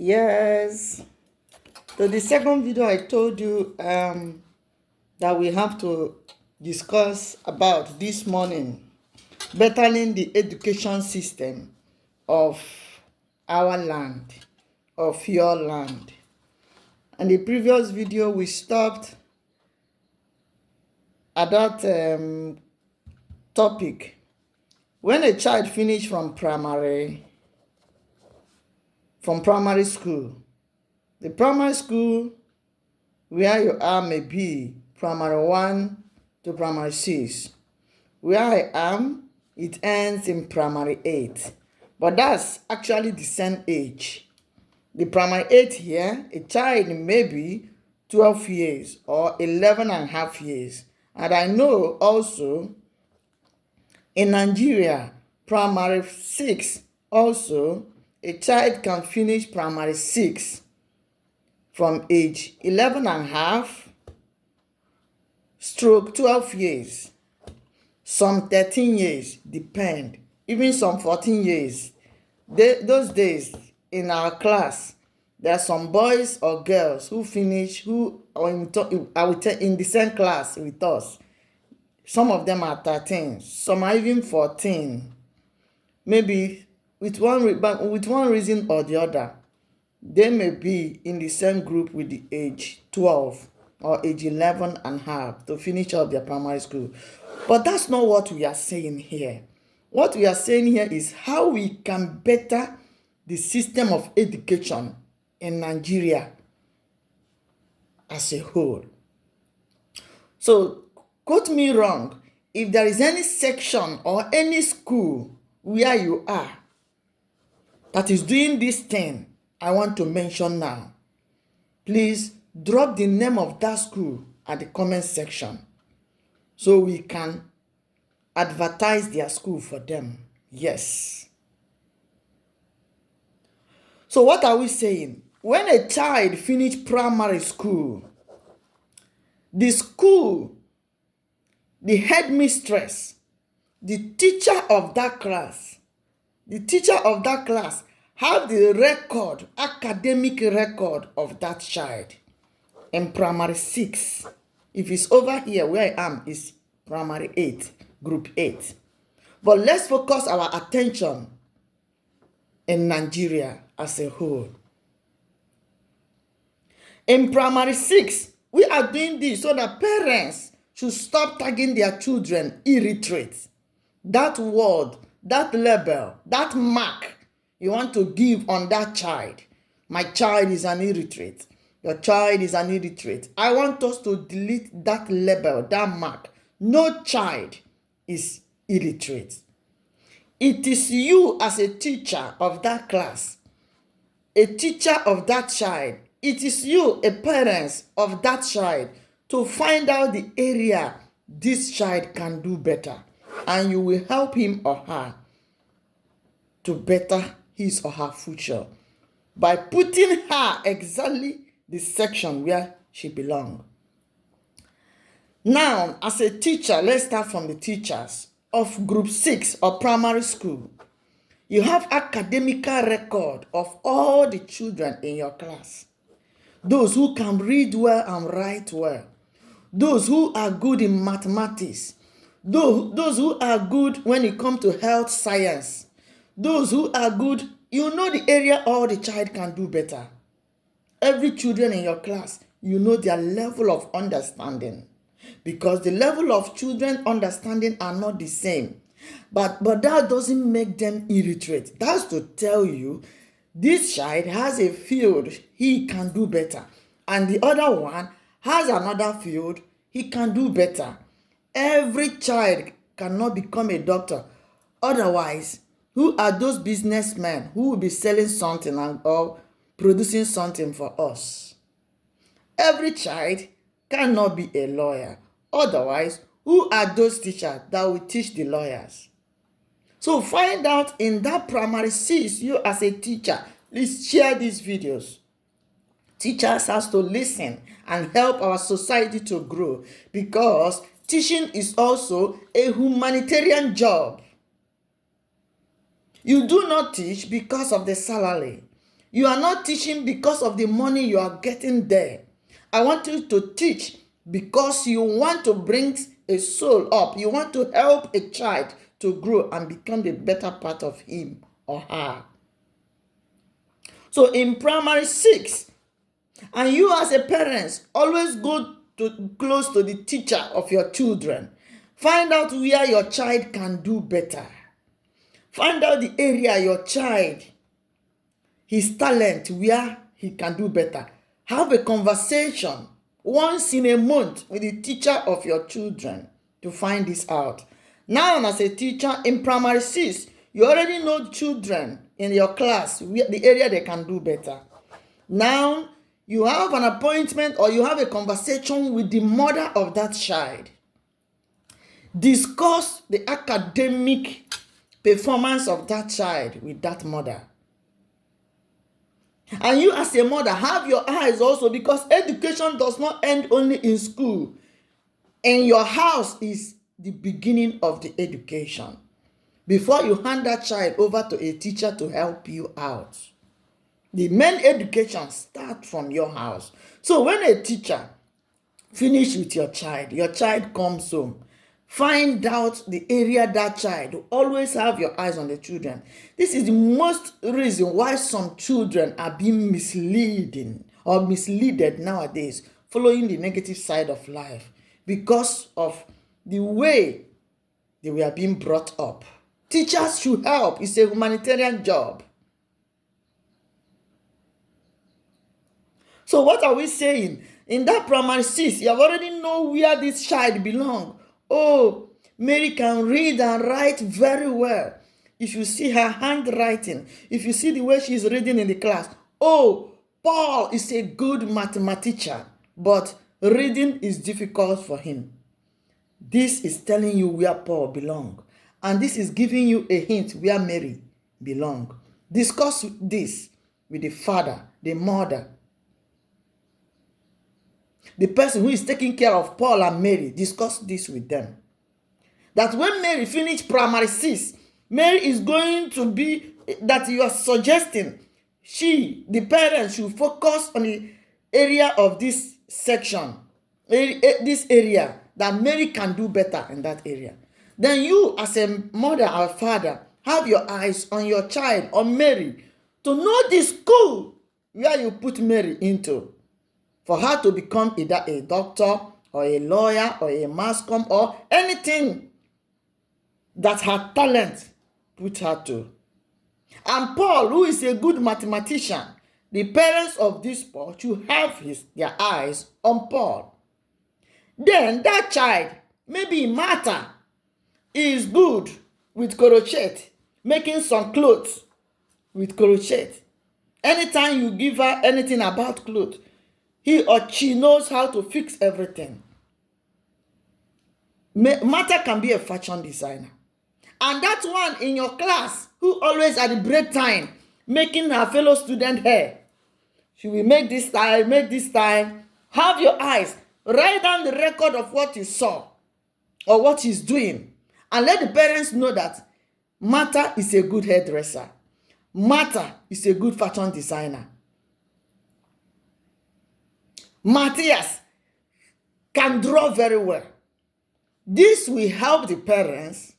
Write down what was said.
Yes. So the second video I told you that we have to discuss about this morning, bettering the education system of our land, of your land. And the previous video we stopped at that topic. When a child finish from primary school, the primary school where you are may be primary 1 to primary 6. Where I am, it ends in primary 8. But that's actually the same age. The primary 8 here, a child may be 12 years or 11 and a half years. And I know also in Nigeria, primary 6 also, a child can finish primary 6 from age 11 and a half stroke 12 years. Some 13 years, depend. Even some 14 years. Those days in our class, there are some boys or girls who finish, who are in the same class with us. Some of them are 13, some are even 14. Maybe with one reason or the other, they may be in the same group with the age 12 or age 11 and a half to finish up their primary school. But that's not what we are saying here. What we are saying here is how we can better the system of education in Nigeria as a whole. So, quote me wrong, if there is any section or any school where you are that is doing this thing I want to mention now, please drop the name of that school at the comment section so we can advertise their school for them. Yes. So what are we saying? When a child finish primary school, the school, the headmistress, the teacher of that class have the record, academic record of that child in primary 6. If it's over here where I am, is primary 8, group 8. But let's focus our attention in Nigeria as a whole. In primary 6, we are doing this so that parents should stop tagging their children illiterate. That word, that label, that mark you want to give on that child. My child is an illiterate. Your child is an illiterate. I want us to delete that label, that mark. No child is illiterate. It is you as a teacher of that class, a teacher of that child. It is you, a parent of that child, to find out the area this child can do better. And you will help him or her to better his or her future by putting her exactly the section where she belongs. Now, as a teacher, let's start from the teachers of group 6 or primary school. You have academical record of all the children in your class. Those who can read well and write well. Those who are good in mathematics. Those who are good when it comes to health science. Those who are good, you know the area all the child can do better. Every children in your class, you know their level of understanding. Because the level of children understanding are not the same. But that doesn't make them illiterate. That's to tell you, this child has a field he can do better. And the other one has another field he can do better. Every child cannot become a doctor. Otherwise, who are those businessmen who will be selling something or producing something for us? Every child cannot be a lawyer. Otherwise, who are those teachers that will teach the lawyers? So find out in that primary 6, you as a teacher, please share these videos. Teachers has to listen and help our society to grow, because teaching is also a humanitarian job. You do not teach because of the salary. You are not teaching because of the money you are getting there. I want you to teach because you want to bring a soul up. You want to help a child to grow and become the better part of him or her. So in primary 6, and you as a parent, always go close to the teacher of your children. Find out where your child can do better. Find out the area your child, his talent, where he can do better. Have a conversation once in a month with the teacher of your children to find this out. Now, as a teacher in primary 6, you already know children in your class, the area they can do better. Now, you have an appointment or you have a conversation with the mother of that child. Discuss the academic performance of that child with that mother. And you as a mother, have your eyes also, because education does not end only in school. And your house is the beginning of the education. Before you hand that child over to a teacher to help you out, the main education starts from your house. So when a teacher finish with your child comes home, find out the area that child. Always have your eyes on the children. This is the most reason why some children are being misleaded nowadays, following the negative side of life, because of the way they were being brought up. Teachers should help. It's a humanitarian job. So what are we saying? In that primary 6, you have already know where this child belongs. Oh, Mary can read and write very well. If you see her handwriting, if you see the way she is reading in the class, oh, Paul is a good mathematician, but reading is difficult for him. This is telling you where Paul belongs. And this is giving you a hint where Mary belongs. Discuss this with the father, the mother, the person who is taking care of Paul and Mary. Discuss this with them. That when Mary finished primary 6, Mary is going to be, that you are suggesting, the parents should focus on the area of this section, this area, that Mary can do better in that area. Then you as a mother or father, have your eyes on your child, on Mary, to know the school where you put Mary into, for her to become either a doctor or a lawyer or a mass comm or anything that her talent put her to. And Paul, who is a good mathematician, the parents of this Paul should have their eyes on Paul. Then that child, maybe Martha, is good with crochet, making some clothes with crochet. Anytime you give her anything about clothes, he or she knows how to fix everything. Martha can be a fashion designer. And that one in your class, who always at the break time, making her fellow student hair, she will make this style, make this style. Have your eyes. Write down the record of what you saw or what she's doing. And let the parents know that Martha is a good hairdresser. Martha is a good fashion designer. Matthias can draw very well. This will help the parents